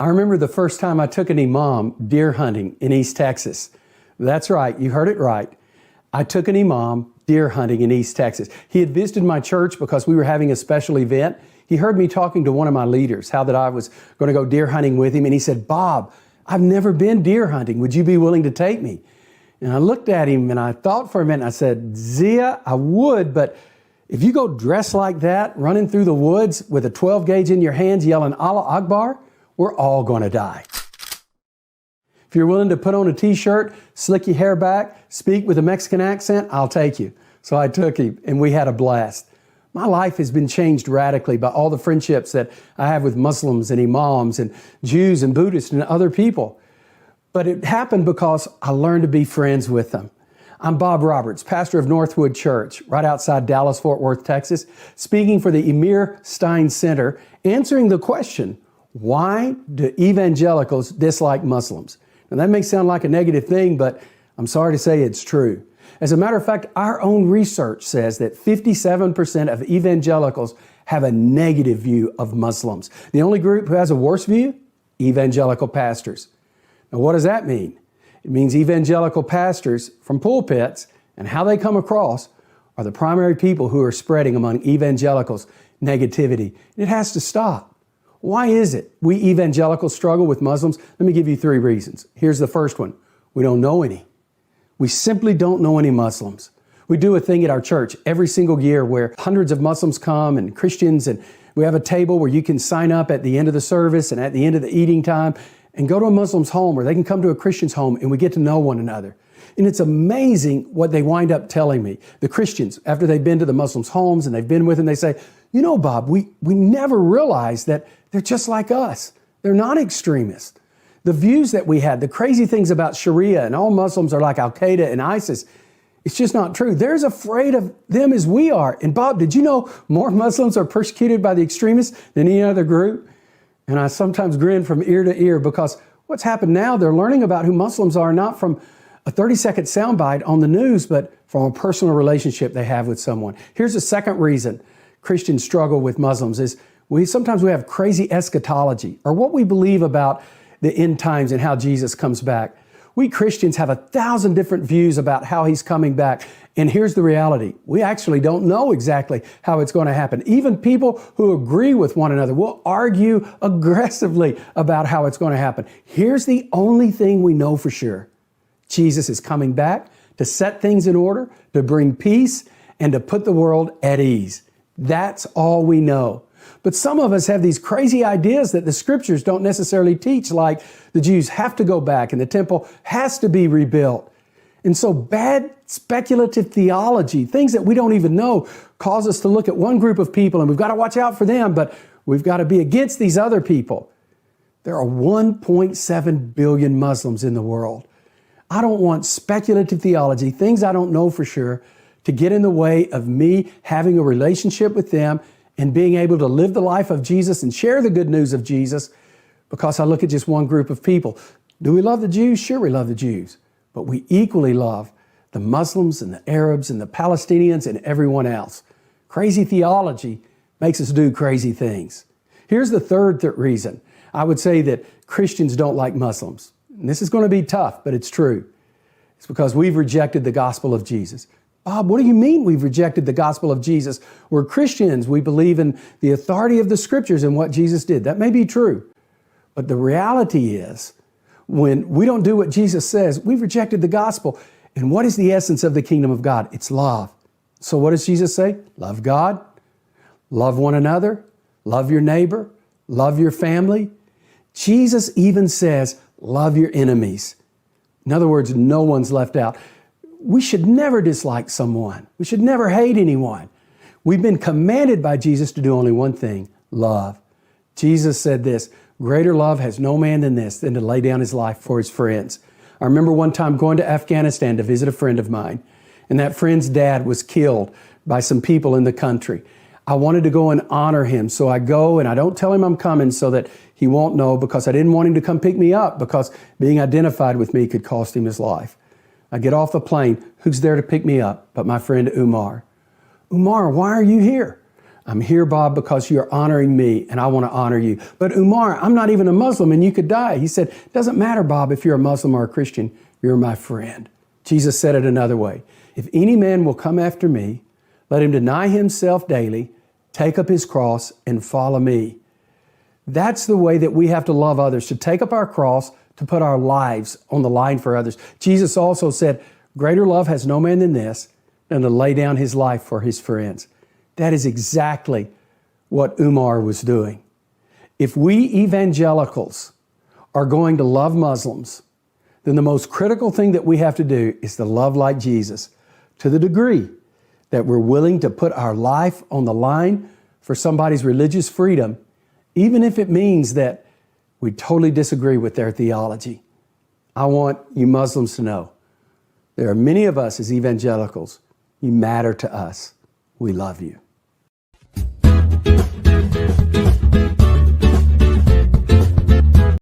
I remember the first time I took an imam deer hunting in East Texas. That's right, you heard it right. I took an imam deer hunting in East Texas. He had visited my church because we were having a special event. He heard me talking to one of my leaders, how that I was going to go deer hunting with him, and he said, "Bob, I've never been deer hunting. Would you be willing to take me?" And I looked at him and I thought for a minute, and I said, "Zia, I would, but if you go dressed like that, running through the woods with a 12 gauge in your hands yelling Allah Akbar, we're all going to die. If you're willing to put on a t-shirt, slick your hair back, speak with a Mexican accent, I'll take you." So I took him and we had a blast. My life has been changed radically by all the friendships that I have with Muslims and imams and Jews and Buddhists and other people. But it happened because I learned to be friends with them. I'm Bob Roberts, pastor of Northwood Church, right outside Dallas, Fort Worth, Texas, speaking for the Emir Stein Center, answering the question, why do evangelicals dislike Muslims? Now that may sound like a negative thing, but I'm sorry to say it's true. As a matter of fact, our own research says that 57% of evangelicals have a negative view of Muslims. The only group who has a worse view? Evangelical pastors. Now what does that mean? It means evangelical pastors from pulpits and how they come across are the primary people who are spreading among evangelicals negativity. It has to stop. Why is it we evangelicals struggle with Muslims? Let me give you 3 reasons. Here's the first one. We don't know any. We simply don't know any Muslims. We do a thing at our church every single year where hundreds of Muslims come and Christians, and we have a table where you can sign up at the end of the service and at the end of the eating time and go to a Muslim's home, or they can come to a Christian's home, and we get to know one another. And it's amazing what they wind up telling me. The Christians, after they've been to the Muslims' homes and they've been with them, they say, "You know, Bob, we never realized that they're just like us. They're not extremists. The views that we had, the crazy things about Sharia and all Muslims are like Al-Qaeda and ISIS, it's just not true. They're as afraid of them as we are. And Bob, did you know more Muslims are persecuted by the extremists than any other group?" And I sometimes grin from ear to ear because what's happened now, they're learning about who Muslims are, not from a 30-second soundbite on the news, but from a personal relationship they have with someone. Here's the second reason Christians struggle with Muslims is sometimes we have crazy eschatology, or what we believe about the end times and how Jesus comes back. We Christians have 1,000 different views about how he's coming back. And here's the reality. We actually don't know exactly how it's going to happen. Even people who agree with one another will argue aggressively about how it's going to happen. Here's the only thing we know for sure. Jesus is coming back to set things in order, to bring peace, and to put the world at ease. That's all we know. But some of us have these crazy ideas that the scriptures don't necessarily teach, like the Jews have to go back and the temple has to be rebuilt. And so bad speculative theology, things that we don't even know, cause us to look at one group of people and we've got to watch out for them, but we've got to be against these other people. There are 1.7 billion Muslims in the world. I don't want speculative theology, things I don't know for sure, to get in the way of me having a relationship with them and being able to live the life of Jesus and share the good news of Jesus because I look at just one group of people. Do we love the Jews? Sure, we love the Jews. But we equally love the Muslims and the Arabs and the Palestinians and everyone else. Crazy theology makes us do crazy things. Here's the third reason. I would say that Christians don't like Muslims. And this is going to be tough, but it's true. It's because we've rejected the gospel of Jesus. Bob, what do you mean we've rejected the gospel of Jesus? We're Christians. We believe in the authority of the scriptures and what Jesus did. That may be true. But the reality is, when we don't do what Jesus says, we've rejected the gospel. And what is the essence of the kingdom of God? It's love. So what does Jesus say? Love God, love one another, love your neighbor, love your family. Jesus even says, love your enemies. In other words, no one's left out. We should never dislike someone. We should never hate anyone. We've been commanded by Jesus to do only one thing, love. Jesus said this, "Greater love has no man than this, than to lay down his life for his friends." I remember one time going to Afghanistan to visit a friend of mine, and that friend's dad was killed by some people in the country. I wanted to go and honor him, so I go and I don't tell him I'm coming so that he won't know, because I didn't want him to come pick me up, because being identified with me could cost him his life. I get off the plane. Who's there to pick me up but my friend Umar? "Umar, why are you here?" I'm here, Bob, because you're honoring me and I want to honor you. But Umar, I'm not even a Muslim and you could die. He said, doesn't matter, Bob, if you're a Muslim or a Christian, you're my friend. Jesus said it another way. If any man will come after me, let him deny himself daily, take up his cross and follow me. That's the way that we have to love others, to take up our cross, to put our lives on the line for others. Jesus also said, greater love has no man than this, than to lay down his life for his friends. That is exactly what Umar was doing. If we evangelicals are going to love Muslims, then the most critical thing that we have to do is to love like Jesus, to the degree that we're willing to put our life on the line for somebody's religious freedom, even if it means that we totally disagree with their theology. I want you Muslims to know, there are many of us as evangelicals. You matter to us. We love you.